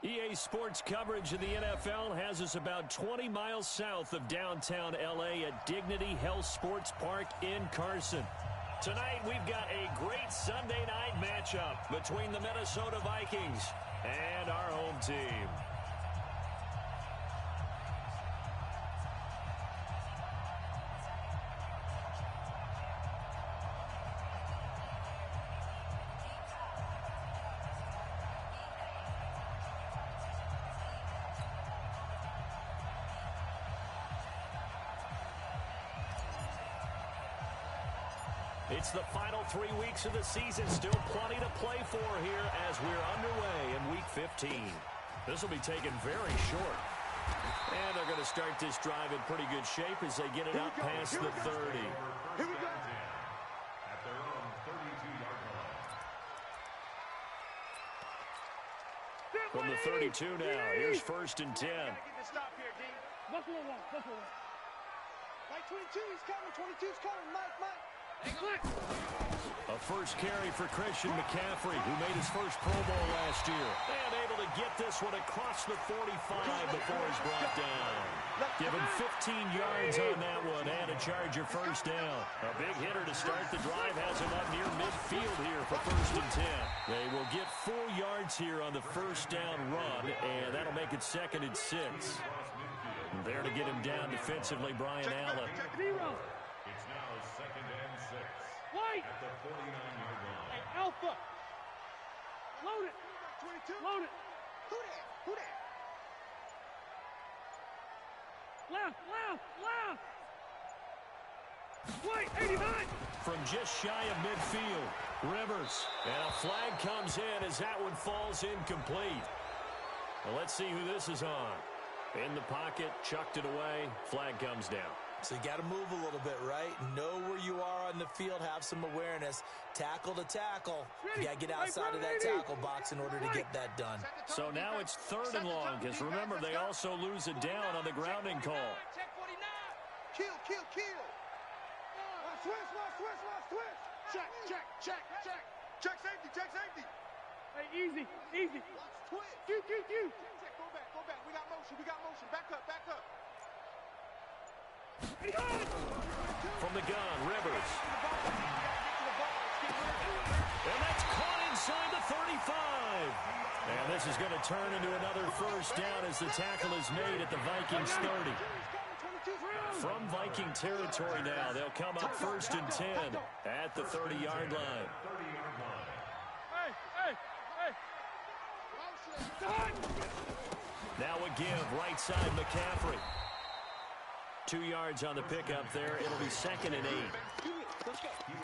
EA Sports coverage of the NFL has us about 20 miles south of downtown L.A. at Dignity Health Sports Park in Carson. Tonight, we've got a great Sunday night matchup between the Minnesota Vikings and our home team. It's the final 3 weeks of the season. Still plenty to play for here as we're underway in Week 15. This will be taken very short. And they're going to start this drive in pretty good shape as they get it out past the 30. Here we go. At their own 32-yard line. From the 32 now, here's 1st and 10. Buffalo one. Mike 22, he's coming. 22's coming. Mike. A first carry for Christian McCaffrey, who made his first Pro Bowl last year. And able to get this one across the 45 before he's brought down. Given 15 yards on that one and a Charger first down. A big hitter to start the drive has him up near midfield here for 1st and 10. They will get 4 yards here on the first down run, and that'll make it 2nd and 6. There to get him down defensively, Brian Allen. It's now 2nd and 6. White. At the 49-yard line. Hey, Alpha. Load it. 22. Load it. Who that? Left. White, 89. From just shy of midfield, Rivers. And a flag comes in as that one falls incomplete. Well, let's see who this is on. In the pocket, chucked it away, flag comes down. So you got to move a little bit, right? Know where you are on the field, have some awareness. Tackle to tackle. You got to get outside of that tackle box in order to get that done. So now it's 3rd and long, because remember, they also lose it down on the grounding call. Check 49. Kill. Switch. Check safety. Hey, easy. Twitch. Q. Check, go back. We got motion. Back up. From the gun, Rivers. And that's caught inside the 35. And this is going to turn into another first down as the tackle is made at the Vikings 30. From Viking territory now, they'll come up 1st and 10 at the 30-yard line. Hey. Now a give, right side McCaffrey. 2 yards on the pickup there. It'll be 2nd and 8.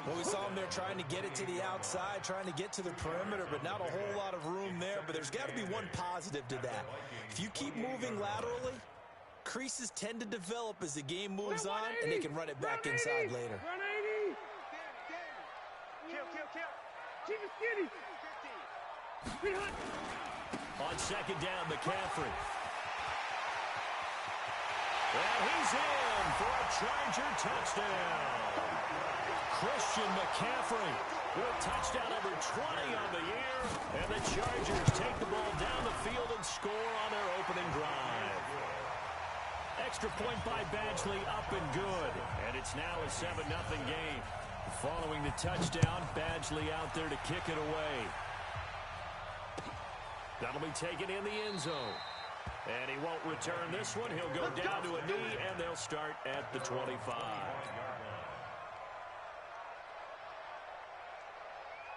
Well, we saw him there trying to get it to the outside, trying to get to the perimeter, but not a whole lot of room there. But there's got to be one positive to that. If you keep moving laterally, creases tend to develop as the game moves on, and they can run it back inside later. Run 80. Kill. Keep it skinny. On 2nd down, McCaffrey. And he's in for a Charger touchdown. Christian McCaffrey with touchdown number 20 on the year. And the Chargers take the ball down the field and score on their opening drive. Extra point by Badgley, up and good. And it's now a 7-0 game. Following the touchdown, Badgley out there to kick it away. That'll be taken in the end zone. And he won't return this one. He'll go down to a knee, and they'll start at the 25.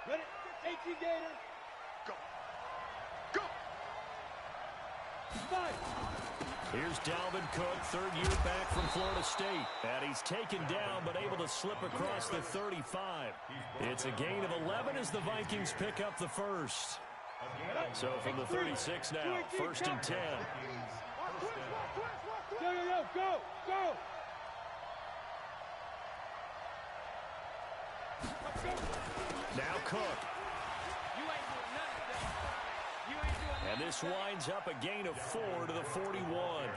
Ready? 18 Gator. Go. 5. Here's Dalvin Cook, 3rd year back from Florida State. And he's taken down, but able to slip across the 35. It's a gain of 11 as the Vikings pick up the first. So from the 36 now, 1st and 10. Go. Now Cook. And this winds up a gain of 4 to the 41.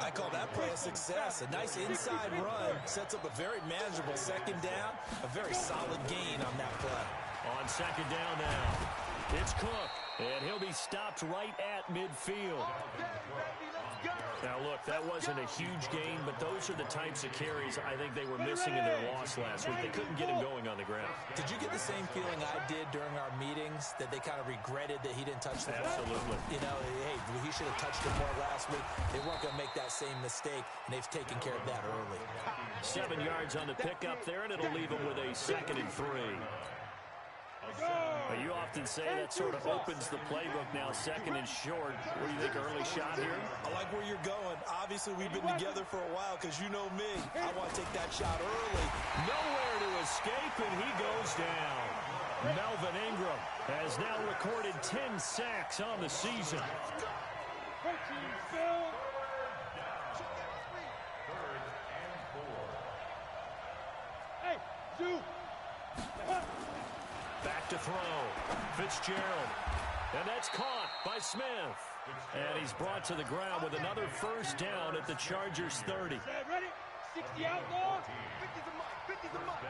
I call that play a success. A nice inside run sets up a very manageable 2nd down. A very solid gain on that play. On 2nd down now, it's Cook. And he'll be stopped right at midfield. Now, look, that wasn't a huge gain, but those are the types of carries I think they were missing in their loss last week. They couldn't get him going on the ground. Did you get the same feeling I did during our meetings, that they kind of regretted that he didn't touch the ball? Absolutely. You know, hey, he should have touched it more last week. They weren't going to make that same mistake, and they've taken care of that early. 7 yards on the pickup there, and it'll leave them with a 2nd and 3. You often say that sort of opens the playbook now, 2nd and short. What do you think, early shot here? I like where you're going. Obviously, we've been together for a while because you know me. I want to take that shot early. Nowhere to escape, and he goes down. Melvin Ingram has now recorded 10 sacks on the season. Hey, dude. Back to throw. Fitzgerald. And that's caught by Smith. And he's brought to the ground with another first down at the Chargers' 30. Ready? 60 outlaw. 50's a mutt. 50's a mutt.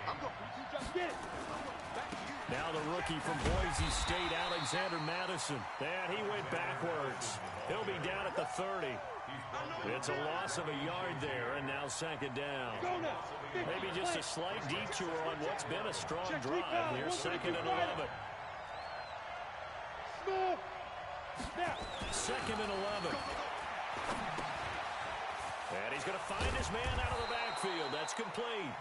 I'm going. You just get it. Now the rookie from Boise State, Alexander Madison. And he went backwards. He'll be down at the 30. It's a loss of a yard there, and now 2nd down. Maybe just a slight detour on what's been a strong drive. Here's 2nd and 11. 2nd and 11. And he's going to find his man out of the backfield. That's complete.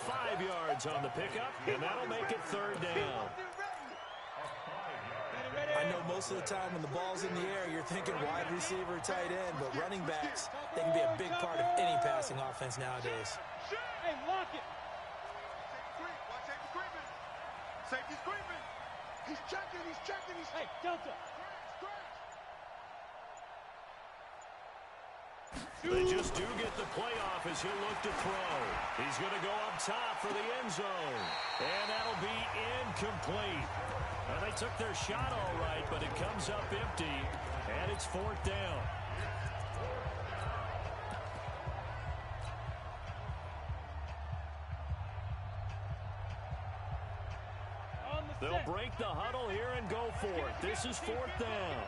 5 yards on the pickup, and that'll make it 3rd down. I know most of the time when the ball's in the air, you're thinking wide receiver, tight end, but running backs, they can be a big part of any passing offense nowadays. Hey, lock it. Watch safety creeping. Safety's creeping. He's checking. Hey, Delta. They just do get the playoff as he'll look to throw. He's going to go up top for the end zone. And that'll be incomplete. Well, they took their shot all right, but it comes up empty, and it's 4th down. They'll break the huddle here and go for it. This is 4th down.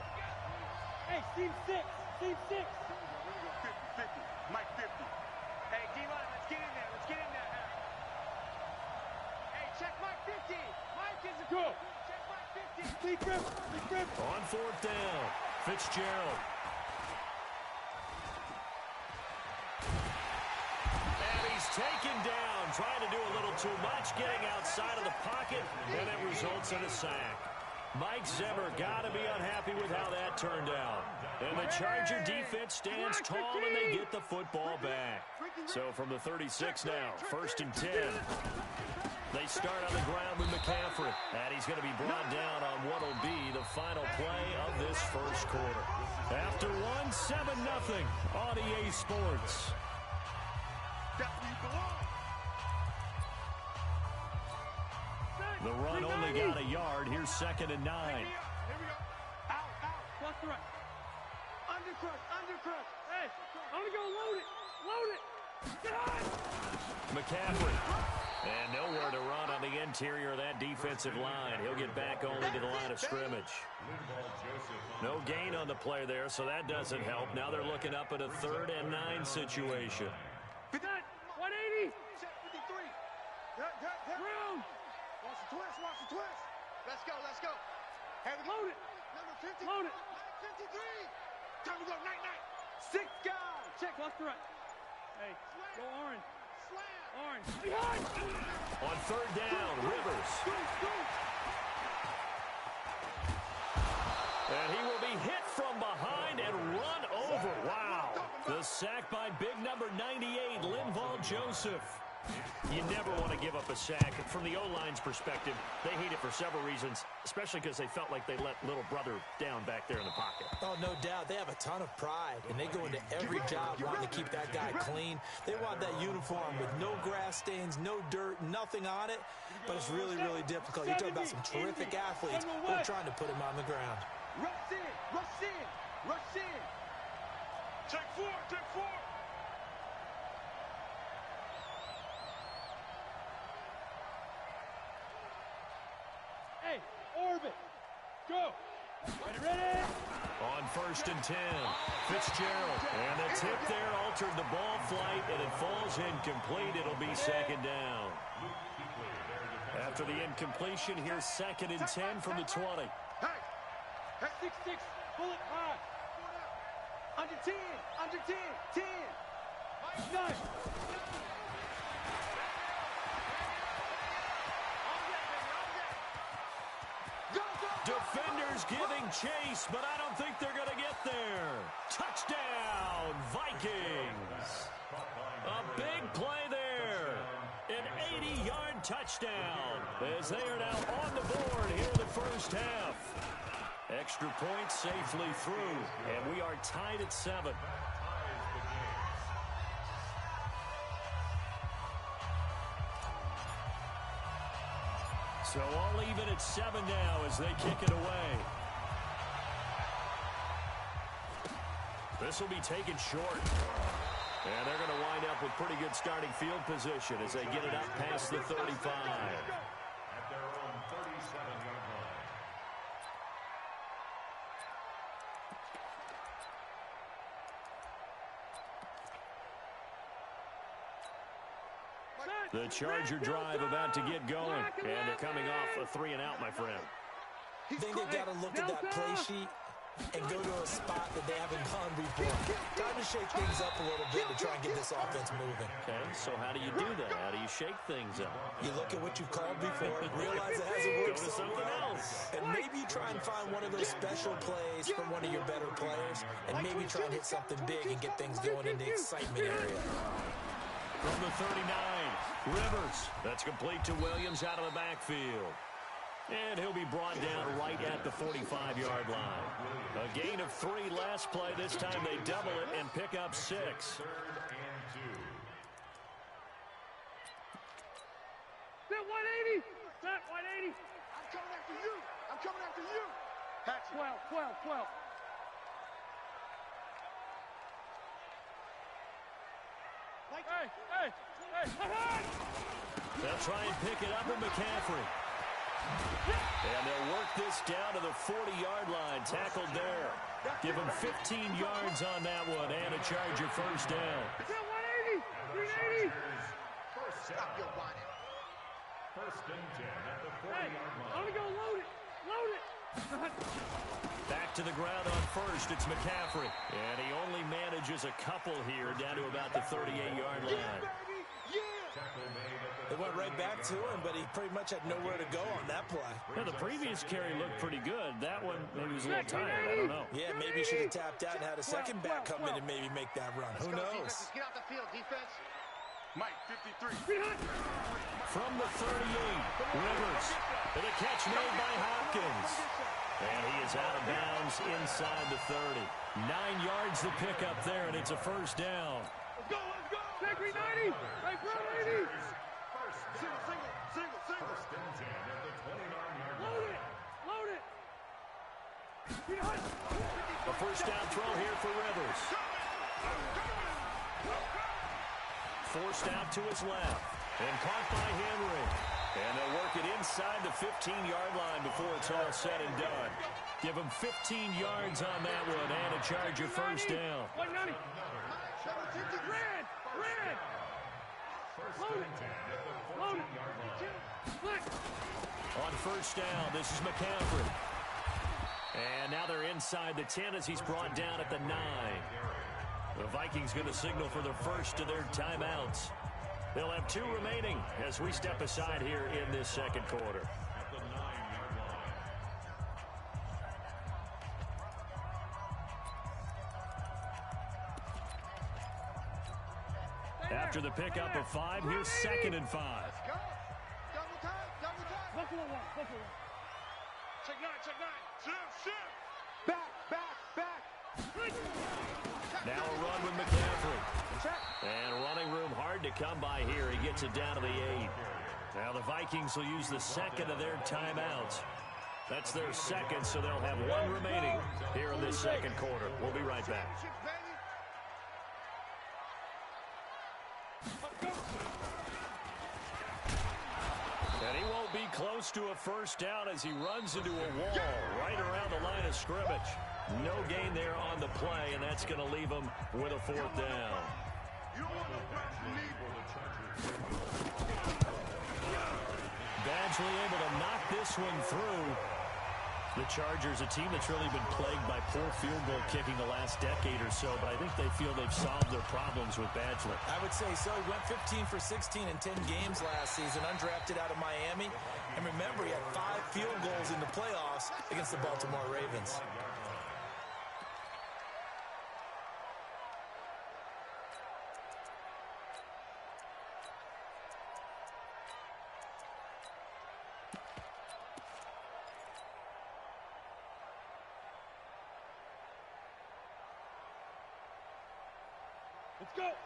Hey, team 6. 50. Mike 50. Hey, D-line, let's get in there. Hey, check Mike 50. Mike is a go. Check Mike 50. Big rip. On 4th down, Fitzgerald. And he's taken down, trying to do a little too much, getting outside of the pocket, and it results in a sack. Mike Zimmer got to be unhappy with how that turned out. And the Charger defense stands tall, and they get the football back. So from the 36 now, 1st and 10. They start on the ground with McCaffrey. And he's going to be brought down on what will be the final play of this first quarter. After 7-0 on EA Sports. The run only got a yard. Here's 2nd and 9. Here we go. Out. Plus the right. Undercrush. Hey, I'm going to go load it. Get on. McCaffrey. And nowhere to run on the interior of that defensive line. He'll get back only to the line of scrimmage. No gain on the play there, so that doesn't help. Now they're looking up at a 3rd and 9 situation. 180. 53. Round. Watch the twist. Let's go. Load it. Number 50. Load it. 53. Time to go. Night. 6 guys. Check. Plus the right. Hey, go orange. Orange. Behind. On 3rd down, Rivers. And he will be hit from behind and run over. Wow. The sack by big number 98, Linval Joseph. You never want to give up a sack. From the O-line's perspective, they hate it for several reasons, especially because they felt like they let little brother down back there in the pocket. Oh, no doubt. They have a ton of pride, and they go into every job wanting to keep that guy clean. They want that uniform with no grass stains, no dirt, nothing on it, but it's really, really difficult. You're talking about some terrific athletes who are trying to put him on the ground. Rush in. Take four. Hey, orbit. Go. Ready? On 1st and 10, Fitzgerald. And the tip there altered the ball flight, and it falls incomplete. It'll be 2nd down. After the incompletion, here's 2nd and 10 from the 20. Hey, 6-6, pull it high. Under 10, 10, 9. Defenders giving chase, but I don't think they're going to get there. Touchdown, Vikings. A big play there. An 80-yard touchdown as they are now on the board here in the first half. Extra point safely through, and we are tied at 7. So all even at 7 now as they kick it away. This will be taken short. And they're going to wind up with pretty good starting field position as they get it up past the 35. At their own 37-yard line. The Charger drive about to get going. And they're coming off a 3-and-out, my friend. I think they got to look at that play sheet and go to a spot that they haven't gone before. Time to shake things up a little bit to try and get this offense moving. Okay, so how do you do that? How do you shake things up? You look at what you've called before, realize it hasn't Go worked to so something well, else. and maybe try and find one of those special plays from one of your better players, and maybe try and hit something big and get things going in the excitement area. From the 39, Rivers. That's complete to Williams out of the backfield. And he'll be brought down right at the 45-yard line. A gain of 3 last play. This time they double it and pick up 6. 3rd and 2. Set 180. Set 180. I'm coming after you. I'm coming after you. 12. Hey. They'll try and pick it up with McCaffrey. And they'll work this down to the 40-yard line. Tackled there. Give him 15 yards on that one and a Charger first down. Set 180. 380. Stop your whining. 1st and 10 at the 40-yard line. I'm going to go load it. Back to the ground on 1st. It's McCaffrey. And he only manages a couple here down to about the 38-yard line. It went right back to him, but he pretty much had nowhere to go on that play. Yeah, the previous carry looked pretty good. That one maybe was a little tired. I don't know. Yeah, maybe he should have tapped out and had a second back come in and maybe make that run. Who knows? Get out the field, defense. Mike, 53. From the 38, Rivers. And a catch made by Hopkins. And he is out of bounds inside the 30. 9 yards to pick up there, and it's a first down. Let's go. Zachary 90. Right, 80. Single. 1st and 10 at the 29-yard line. Load it. A first down throw here for Rivers. Forced out to his left. And caught by Henry. And they'll work it inside the 15-yard line before it's all said and done. Give him 15 yards on that one and a Charger first down. 190. Red. 1st and 10 at the 14-yard line. On first down, this is McCaffrey. And now they're inside the 10 as he's brought down at the 9. The Vikings going to signal for the first of their timeouts. They'll have 2 remaining as we step aside here in this second quarter. At the 9-yard line. After the pickup of 5, here's 2nd and 5. Let's go. Double time. Buffalo one. Check 9. Shift. Back. Now a run with McCaffrey. And running room hard to come by here. He gets it down to the 8. Now the Vikings will use the second of their timeouts. That's their second, so they'll have 1 remaining here in this second quarter. We'll be right back. And he won't be close to a first down as he runs into a wall right around the line of scrimmage. No gain there on the play, and that's going to leave him with a fourth down. Badgley able to knock this one through. The Chargers, a team that's really been plagued by poor field goal kicking the last decade or so, but I think they feel they've solved their problems with Badgley. I would say so. He went 15 for 16 in 10 games last season, undrafted out of Miami. And remember, he had 5 field goals in the playoffs against the Baltimore Ravens.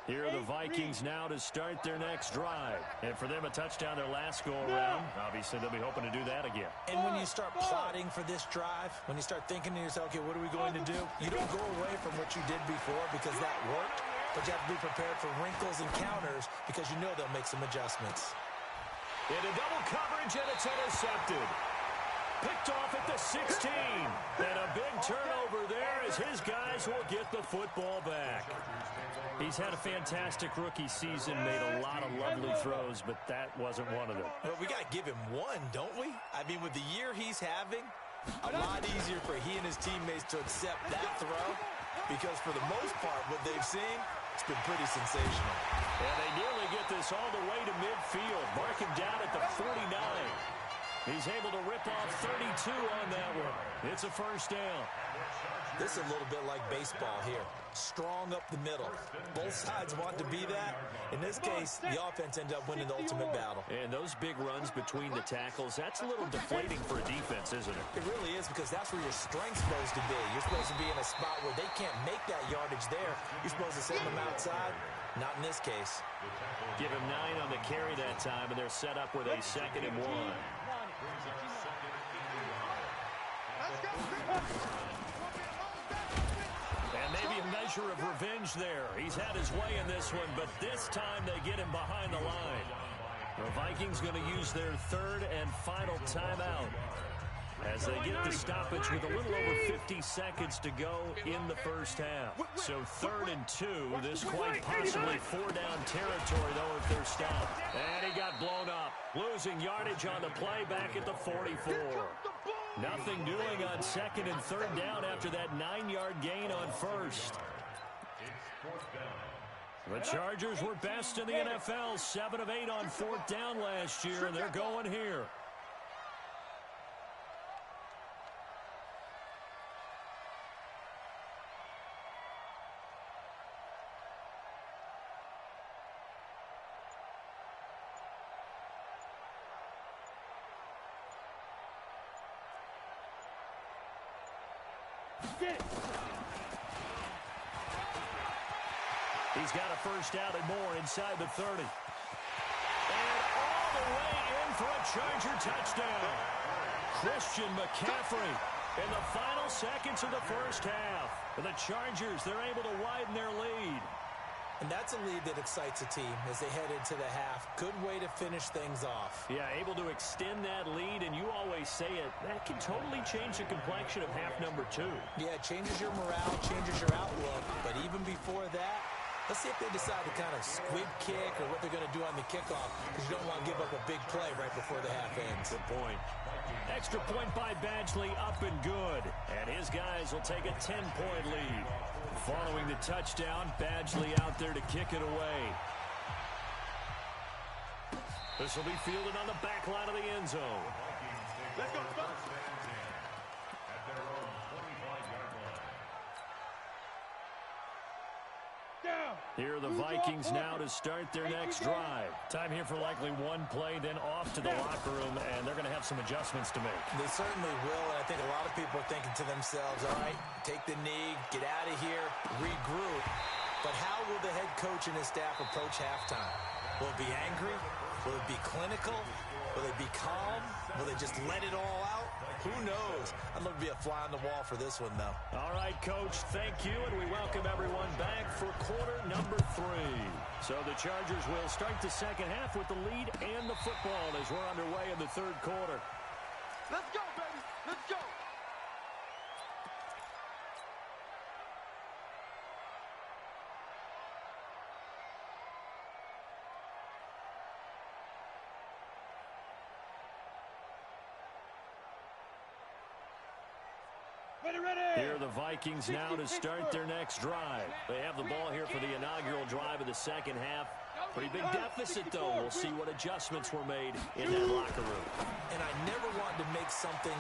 Here are the Vikings now to start their next drive. And for them, a touchdown their last go-around. Obviously, they'll be hoping to do that again. And when you start plotting for this drive, when you start thinking to yourself, okay, what are we going to do? You don't go away from what you did before because that worked, but you have to be prepared for wrinkles and counters because you know they'll make some adjustments. Into double coverage, and it's intercepted. Picked off at the 16. And a big turnover there as his guys will get the football back. He's had a fantastic rookie season, made a lot of lovely throws, but that wasn't one of them. Well, we got to give him one, don't we? I mean, with the year he's having, a lot easier for he and his teammates to accept that throw because for the most part, what they've seen, it's been pretty sensational. And they nearly get this all the way to midfield. Mark him down at the 49. He's able to rip off 32 on that one. It's a first down. This is a little bit like baseball here. Strong up the middle. Both sides want to be that. In this case, the offense ended up winning the ultimate battle. And those big runs between the tackles, that's a little deflating for a defense, isn't it? It really is because that's where your strength's supposed to be. You're supposed to be in a spot where they can't make that yardage there. You're supposed to send them outside. Not in this case. Give him 9 on the carry that time, and they're set up with a 2nd and 1. And maybe a measure of revenge there. He's had his way in this one, but this time they get him behind the line. The Vikings going to use their 3rd and final timeout as they get the stoppage with a little over 50 seconds to go in the first half. So 3rd and 2. This quite possibly 4-down territory, though, if they're stopped. And he got blown up. Losing yardage on the play back at the 44. Nothing doing on 2nd and 3rd down after that 9-yard gain on 1st. The Chargers were best in the NFL, 7 of 8 on 4th down last year, and they're going here. He's got a first down and more inside the 30. And all the way in for a Charger touchdown. Christian McCaffrey in the final seconds of the first half. For the Chargers, they're able to widen their lead. And that's a lead that excites a team as they head into the half. Good way to finish things off. Yeah, able to extend that lead, and you always say it, that can totally change the complexion of half number 2. Yeah, it changes your morale, changes your outlook. But even before that, let's see if they decide to kind of squib kick or what they're going to do on the kickoff, because you don't want to give up a big play right before the half ends. Good point. Extra point by Badgley, up and good. And his guys will take a 10-point lead. Following the touchdown, Badgley out there to kick it away. This will be fielded on the back line of the end zone. Let's go. Here are the Vikings now to start their next drive. Time here for likely one play, then off to the locker room, and they're going to have some adjustments to make. They certainly will, and I think a lot of people are thinking to themselves, all right, take the knee, get out of here, regroup. But how will the head coach and his staff approach halftime? Will it be angry? Will it be clinical? Will they be calm? Will they just let it all out? Who knows? I'd love to be a fly on the wall for this one, though. All right, Coach, thank you, and we welcome everyone back for quarter number 3. So the Chargers will start the second half with the lead and the football as we're underway in the third quarter. Let's go, baby. Let's go. Here are the Vikings now to start their next drive. They have the ball here for the inaugural drive of the second half. Pretty big deficit, though. We'll see what adjustments were made in that locker room. And I never want to make something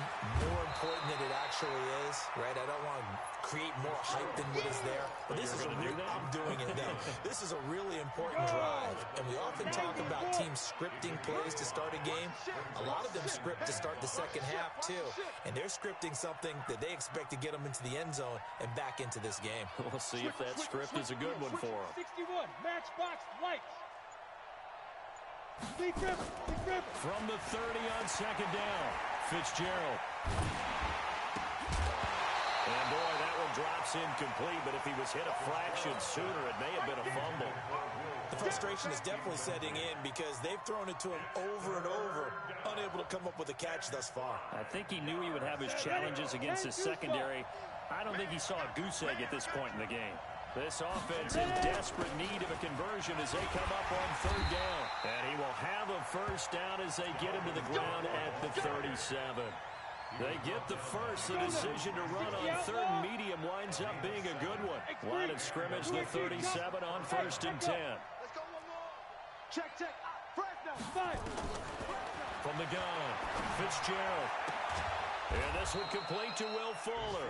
more important than it actually is, right? I don't want to create more hype than what is there. But this is I'm doing it, though. This is a really important drive. And we often talk about teams scripting plays to start a game. A lot of them script to start the second half, too. And they're scripting something that they expect to get them into the end zone and back into this game. We'll see if that script is a good one for them. 61, matchbox lights. From the 30 on second down, Fitzgerald. And boy, that one drops incomplete, but if he was hit a fraction sooner, it may have been a fumble. The frustration is definitely setting in because they've thrown it to him over and over, unable to come up with a catch thus far. I think he knew he would have his challenges against his secondary. I don't think he saw a goose egg at this point in the game. This offense in desperate need of a conversion as they come up on third down. And he will have a first down as they get him to the ground at the 37. They get the first. The decision to run on third and medium winds up being a good one. Line of scrimmage, the 37 on 1st and 10. Check. Fire. From the gun, Fitzgerald. And this one complete to Will Fuller.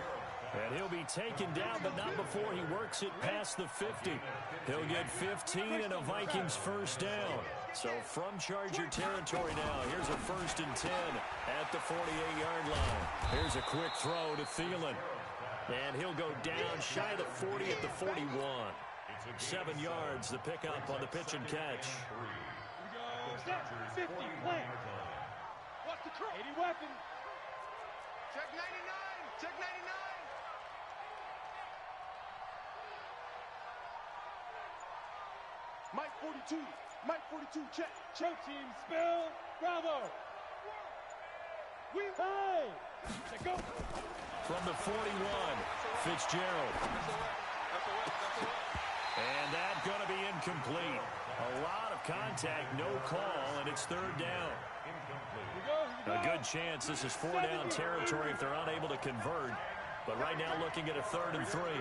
And he'll be taken down, but not before he works it past the 50. He'll get 15 and a Vikings first down. So from Charger territory now, here's a 1st and 10 at the 48-yard line. Here's a quick throw to Thielen. And he'll go down shy of the 40 at the 41. 7 yards, the pickup on the pitch and catch. 50, plant. What's the cross? 80 weapons. Check 99. Check 99. Mike 42, check. Choke team, spill, bravo. We play. Go. From the 41, Fitzgerald. And that's going to be incomplete. A lot of contact, no call, and it's third down. A good chance this is 4-down territory if they're unable to convert. But right now looking at a 3rd and 3. 22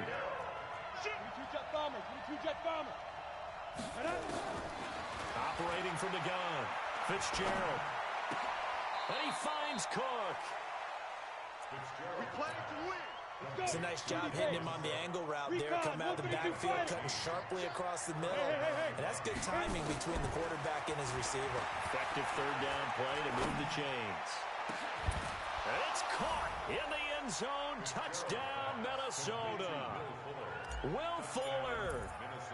jet bomber. Operating from the gun, Fitzgerald. And he finds Cook. We play to win. It's a nice job hitting him on the angle route there. Come out of the backfield, cutting sharply across the middle. And that's good timing between the quarterback and his receiver. Effective 3rd down play to move the chains. And it's caught in the end zone. Touchdown, Minnesota. Will Fuller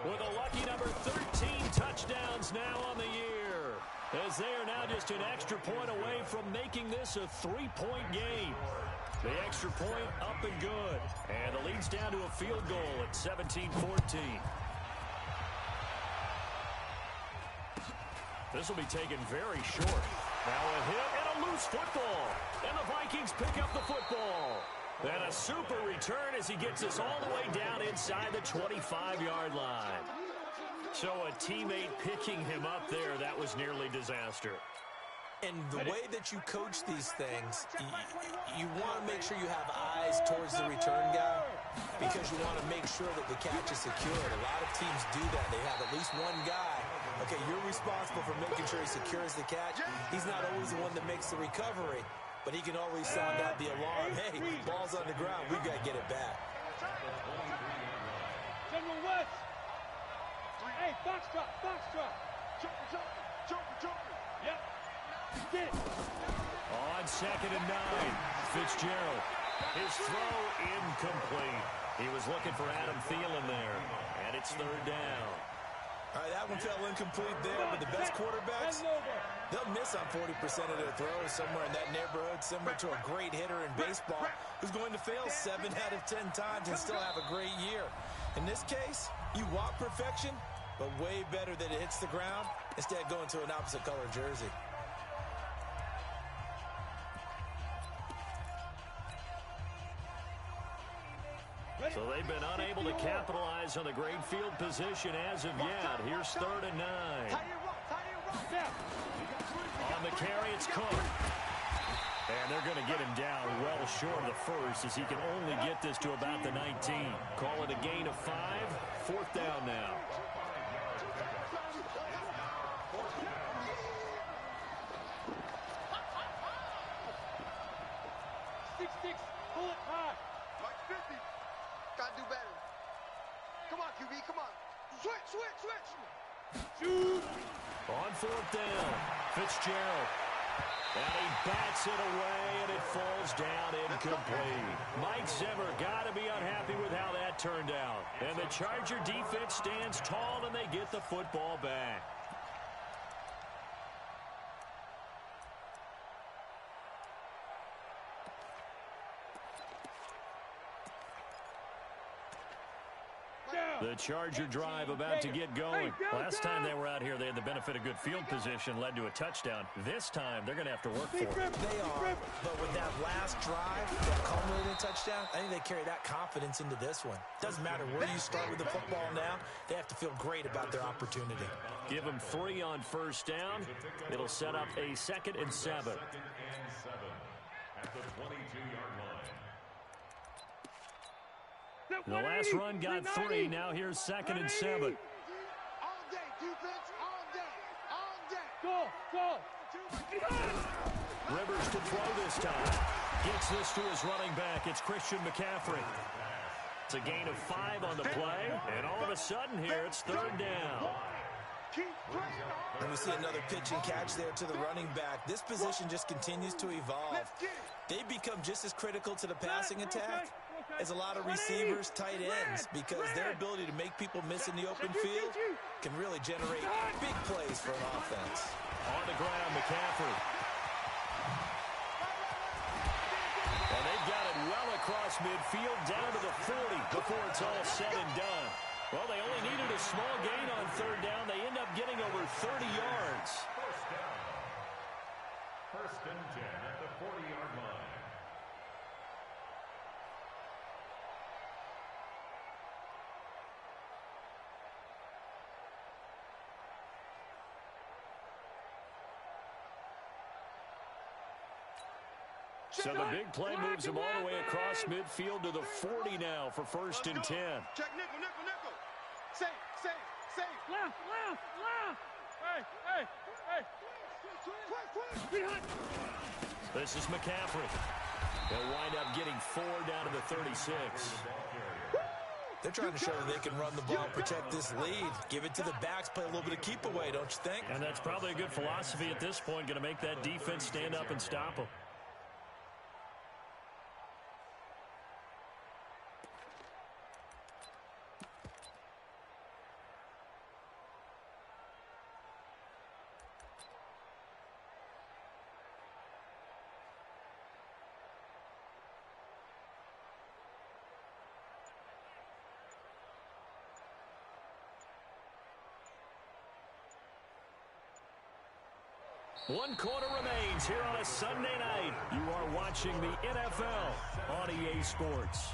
with a lucky number 13 touchdowns now on the year, as they are now just an extra point away from making this a 3-point game. The extra point up and good, and the lead's down to a field goal at 17-14. This will be taken very short. Now a hit and a loose football, and the Vikings pick up the football. And a super return as he gets us all the way down inside the 25-yard line. So a teammate picking him up there, that was nearly disaster. And the way that you coach these things, you want to make sure you have eyes towards the return guy because you want to make sure that the catch is secured. A lot of teams do that. They have at least one guy. Okay, you're responsible for making sure he secures the catch. He's not always the one that makes the recovery, but he can always sound out the alarm. Hey, ball's on the ground. We've got to get it back. General West. Hey, box drop. Joker. Yep. Get it. On 2nd and 9, Fitzgerald. His throw incomplete. He was looking for Adam Thielen there, and it's 3rd down. All right, that one fell incomplete there, but the best quarterbacks, they'll miss on 40% of their throws, somewhere in that neighborhood, similar to a great hitter in baseball who's going to fail 7 out of 10 times and still have a great year. In this case, you want perfection, but way better that it hits the ground instead of going to an opposite color jersey. So they've been unable to capitalize on the great field position as of yet. Here's 3rd and 9. On the carry, it's Cook. And they're going to get him down well short of the first as he can only get this to about the 19. Call it a gain of 5. 4th down now. Pull it high. Like 50. Gotta do better. Come on, QB, come on. Switch. Shoot. On 4th down, Fitzgerald. And he bats it away, and it falls down incomplete. Mike Zimmer got to be unhappy with how that turned out. And the Charger defense stands tall, and they get the football back. The Charger drive about to get going. Last time they were out here, they had the benefit of good field position, led to a touchdown. This time, they're going to have to work for it. They are, but with that last drive, that culminating touchdown, I think they carry that confidence into this one. Doesn't matter where you start with the football now, they have to feel great about their opportunity. Give them 3 on 1st down. It'll set up a 2nd and 7. 2nd and 7 at the 22-yard line. The last run got 3. Now here's 2nd and 7. All day, defense, all day. Go. Rivers to throw this time. Gets this to his running back. It's Christian McCaffrey. It's a gain of 5 on the play. And all of a sudden here, it's 3rd down. And we see another pitch and catch there to the running back. This position just continues to evolve. They become just as critical to the passing attack as a lot of receivers, tight ends, because their ability to make people miss in the open field can really generate big plays for an offense. On the ground, McCaffrey. And they've got it well across midfield, down to the 40 before it's all said and done. Well, they only needed a small gain on 3rd down. They end up getting over 30 yards. 1st and 10 at the 40-yard line. So the big play moves them all the way across midfield to the 40 now for 1st and 10. Check nickel. Safe. Left. Hey. This is McCaffrey. They'll wind up getting 4 down to the 36. They're trying to show that they can run the ball and protect this lead. Give it to the backs, play a little bit of keep away, don't you think? And that's probably a good philosophy at this point, going to make that defense stand up and stop them. One quarter remains here on a Sunday night. You are watching the NFL on EA Sports.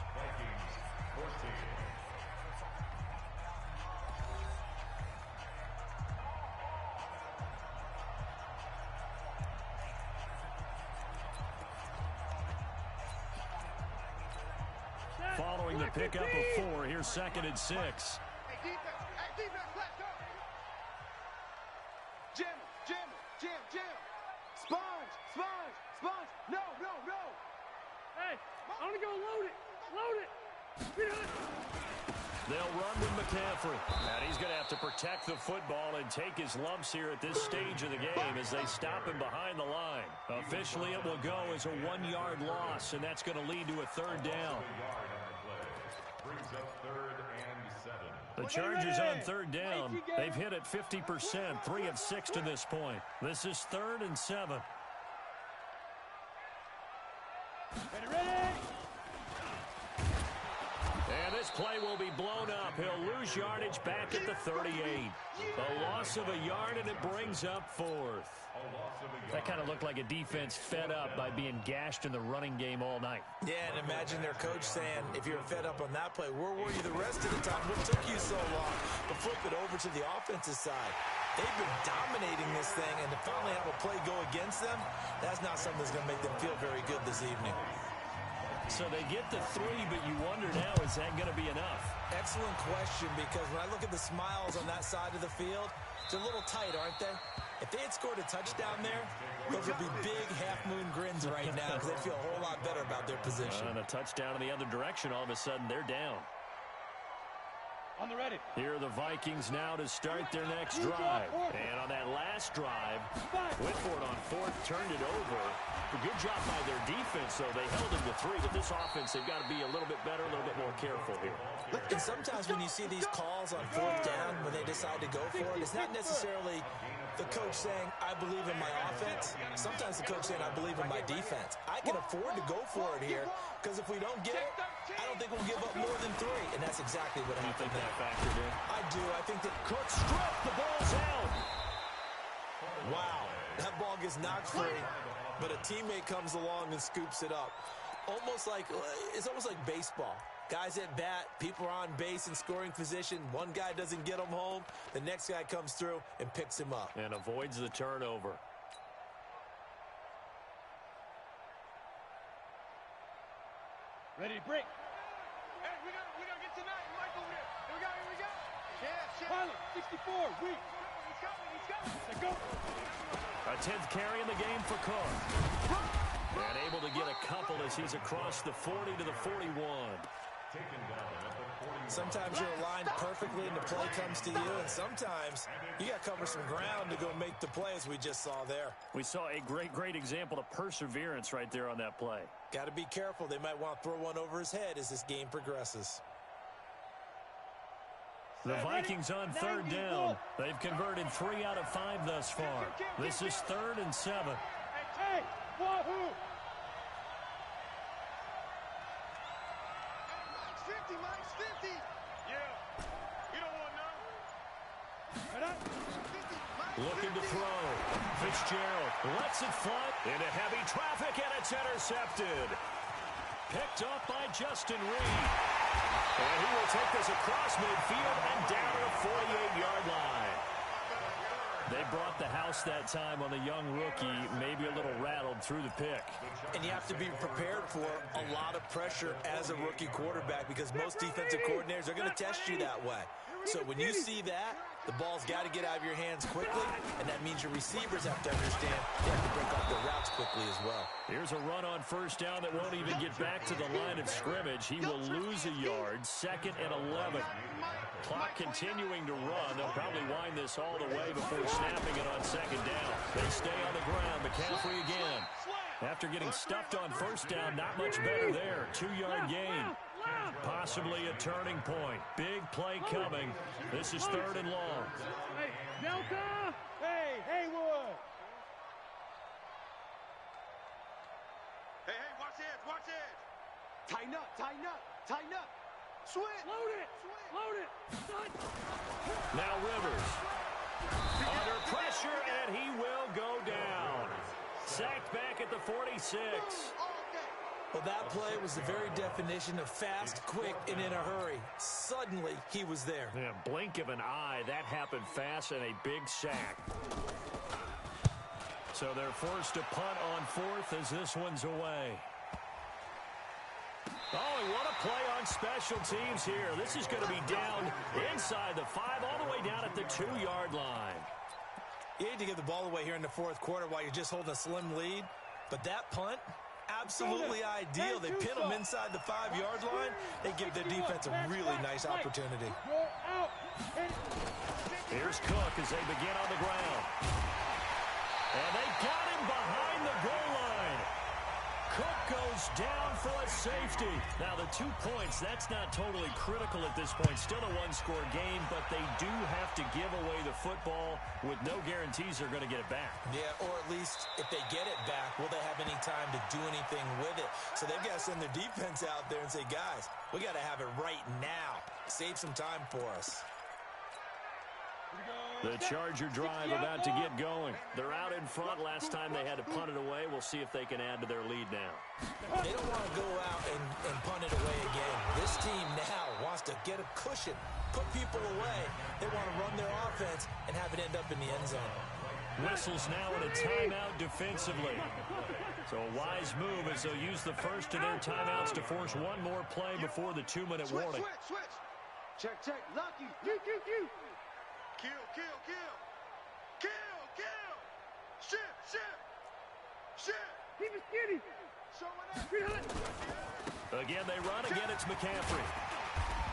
Following the pickup of 4, here's 2nd and 6. Hey, defense, let's go. Jam. Sponge. No. Hey, I want to go load it. They'll run with McCaffrey. And he's going to have to protect the football and take his lumps here at this stage of the game as they stop him behind the line. Officially, it will go as a 1-yard loss, and that's going to lead to a 3rd down. just 3rd and 7. The Chargers on 3rd down. They've hit it 50%, 3 of 6 to this point. This is 3rd and 7. Ready. And this play will be blown up. He'll lose yardage back at the 38. A loss of a yard, and it brings up 4th. That kind of looked like a defense fed up by being gashed in the running game all night. Yeah, and imagine their coach saying, if you're fed up on that play, where were you the rest of the time? What took you so long to flip it over to the offensive side? They've been dominating this thing, and to finally have a play go against them, that's not something that's going to make them feel very good this evening. So they get the 3, but you wonder now, is that going to be enough? Excellent question, because when I look at the smiles on that side of the field, they're a little tight, aren't they? If they had scored a touchdown there, those would be big half-moon grins right now because they feel a whole lot better about their position. And a touchdown in the other direction, all of a sudden, they're down. On the ready. Here are the Vikings now to start their next drive. And on that last drive, Whitford on 4th turned it over. A good job by their defense, though. They held them to 3, but this offense, they've got to be a little bit better, a little bit more careful here. And sometimes when you see these calls on 4th down, when they decide to go for it, it's not necessarily the coach saying, I believe in my offense. Sometimes the coach saying, I believe in my defense. I can afford to go for it here because if we don't get it, I don't think we'll give up more than 3. And that's exactly what happened there. Factored in? I do. I think that Cook stripped. The ball's out. wow, that ball gets knocked free, but a teammate comes along and scoops it up. It's almost like baseball. Guys at bat, people are on base in scoring position. One guy doesn't get him home. The next guy comes through and picks him up. And avoids the turnover. Ready to break. Hey, we gotta get tonight. Mike over there. Here we go. Yeah. Pilot, 64, weak. He's got it. Go. A 10th carry in the game for Cook. And able to get a couple as he's across the 40 to the 41. Sometimes you're aligned perfectly and the play comes to you, and sometimes you got to cover some ground to go make the play, as we just saw there. We saw a great example of perseverance right there on that play. Got to be careful. They might want to throw one over his head as this game progresses. The Vikings on 3rd down. They've converted 3 out of 5 thus far. This is 3rd and 7. Hey, wahoo! Mike's 50. Yeah. You don't want none. Looking to throw. Fitzgerald lets it fly into heavy traffic, and it's intercepted. Picked up by Justin Reed. And he will take this across midfield and down to the 48-yard line. They brought the house that time on the young rookie, maybe a little rattled through the pick. And you have to be prepared for a lot of pressure as a rookie quarterback because most defensive coordinators are going to test you that way. So when you see that, the ball's got to get out of your hands quickly, and that means your receivers have to understand they have to break off their routes quickly as well. Here's a run on 1st down that won't even get back to the line of scrimmage. He will lose a yard, 2nd and 11. Clock continuing to run. They'll probably wind this all the way before snapping it on 2nd down. They stay on the ground. McCaffrey again. After getting stuffed on 1st down, not much better there. 2-yard gain. Possibly a turning point. Big play coming. This is 3rd and long. Hey, Delta! Hey, Haywood! Hey, watch it! Tighten up! Switch! Load it! Now Rivers. Under pressure, and he will go down. Sacked back at the 46. Well, that play was the very definition of fast, quick, and in a hurry. Suddenly, he was there. Yeah, blink of an eye, that happened fast, and a big sack. So they're forced to punt on 4th as this one's away. Oh, and what a play on special teams here. This is going to be down inside the 5, all the way down at the 2-yard line. You hate to give the ball away here in the 4th quarter while you're just holding a slim lead, but that punt, absolutely ideal. They pin them inside the 5-yard line. They give their defense a really nice opportunity. Here's Cook as they begin on the ground. And they got him behind the goal line. Cook goes down for a safety. Now, the 2 points, that's not totally critical at this point. Still a one-score game, but they do have to give away the football with no guarantees they're going to get it back. Yeah, or at least if they get it back, will they have any time to do anything with it? So they've got to send their defense out there and say, guys, we got to have it right now. Save some time for us. The Charger drive about to get going. They're out in front. Last time they had to punt it away. We'll see if they can add to their lead now. They don't want to go out and punt it away again. This team now wants to get a cushion, put people away. They want to run their offense and have it end up in the end zone. Whistles now in a timeout defensively. So a wise move as they'll use the first of their timeouts to force one more play before the 2-minute warning. Switch. Check. Lucky. Kill. Shift. Keep it skinny. Again, they run. Again, it's McCaffrey.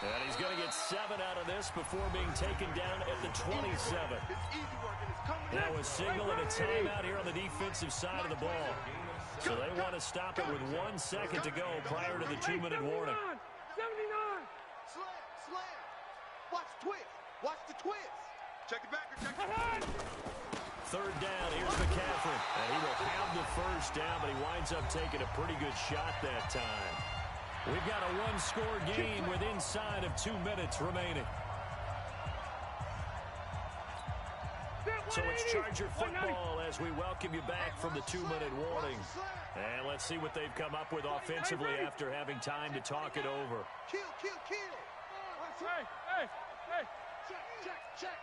And he's going to get 7 out of this before being taken down at the 27. Now a signal and a timeout here on the defensive side of the ball. So they want to stop it with 1 second to go prior to the 2-minute warning. 79. Slam. Watch the twist. Check it back. Third down, here's McCaffrey. And he will have the first down, but he winds up taking a pretty good shot that time. We've got a one-score game with inside of 2 minutes remaining. So it's Charger football as we welcome you back from the 2-minute warning. And let's see what they've come up with offensively after having time to talk it over. Kill. Hey. Check.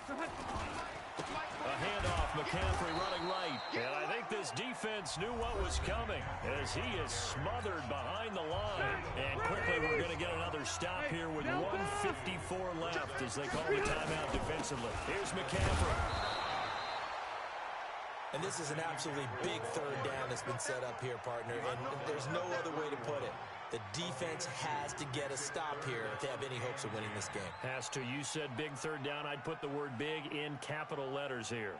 A handoff, McCaffrey running right. And I think this defense knew what was coming as he is smothered behind the line. And quickly we're going to get another stop here with 1:54 left as they call the timeout defensively. Here's McCaffrey. And this is an absolutely big third down that's been set up here, partner, and there's no other way to put it. The defense has to get a stop here if they have any hopes of winning this game. Has to. You said big third down. I'd put the word big in capital letters here.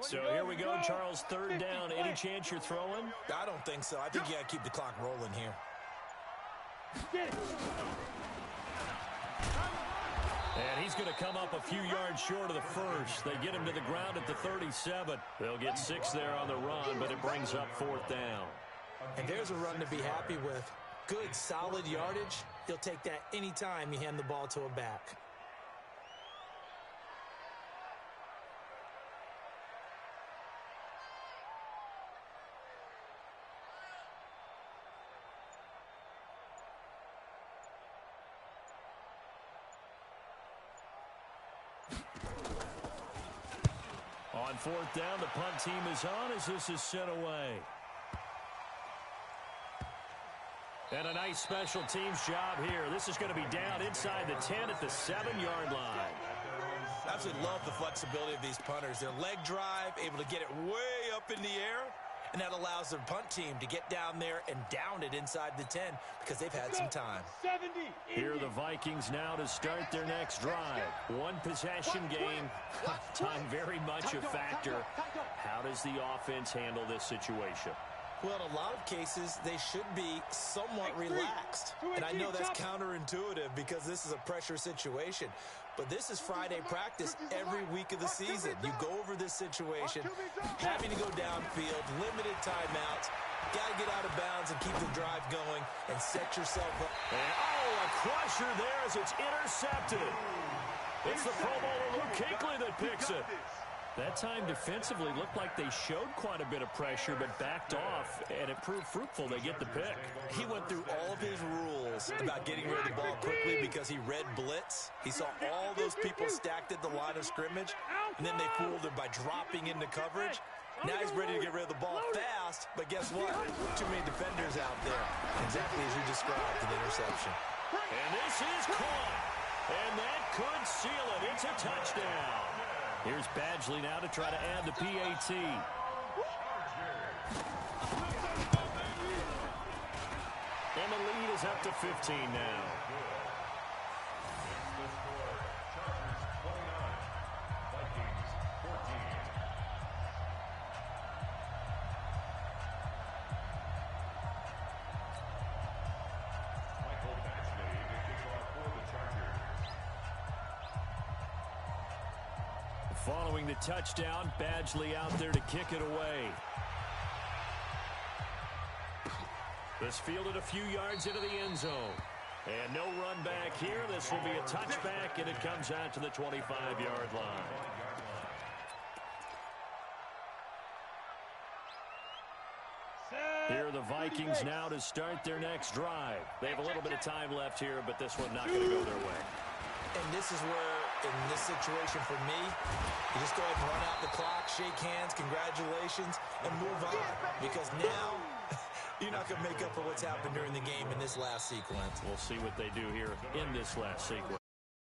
So here we go, Charles, third down. Any chance you're throwing? I don't think so. I think you got to keep the clock rolling here. And he's going to come up a few yards short of the first. They get him to the ground at the 37. They'll get 6 there on the run, but it brings up 4th down. And there's a run to be happy with. Good, solid yardage. He'll take that any time you hand the ball to a back. On 4th down, the punt team is on as this is sent away. And a nice special teams job here. This is going to be down inside the 10 at the 7-yard line. I absolutely love the flexibility of these punters. Their leg drive, able to get it way up in the air, and that allows their punt team to get down there and down it inside the 10 because they've had some time. Here are the Vikings now to start their next drive. One possession game. Time very much a factor. How does the offense handle this situation? Well, in a lot of cases, they should be somewhat relaxed. And I know that's counterintuitive because this is a pressure situation. But this is Friday practice every week of the season. You go over this situation, having to go downfield, limited timeouts, got to get out of bounds and keep the drive going and set yourself up. And, a crusher there as it's intercepted. It's the Pro Bowler Luke Kuechly that picks it. That time defensively looked like they showed quite a bit of pressure but backed off, and it proved fruitful. They get the pick. He went through all of his rules about getting rid of the ball quickly because he read blitz. He saw all those people stacked at the line of scrimmage, and then they fooled him by dropping into coverage. Now he's ready to get rid of the ball fast, but guess what? Too many defenders out there. Exactly as you described, an interception. And this is caught. And that could seal it. It's a touchdown. Here's Badgley now to try to add the PAT. And the lead is up to 15 now. Following the touchdown, Badgley out there to kick it away. This fielded a few yards into the end zone. And no run back here. This will be a touchback, and it comes out to the 25-yard line. Here are the Vikings now to start their next drive. They have a little bit of time left here, but this one not going to go their way. And this is where, in this situation for me, you just go ahead and run out the clock, shake hands, congratulations, and move on. Because now, you're not going to make up for what's happened during the game in this last sequence. We'll see what they do here in this last sequence.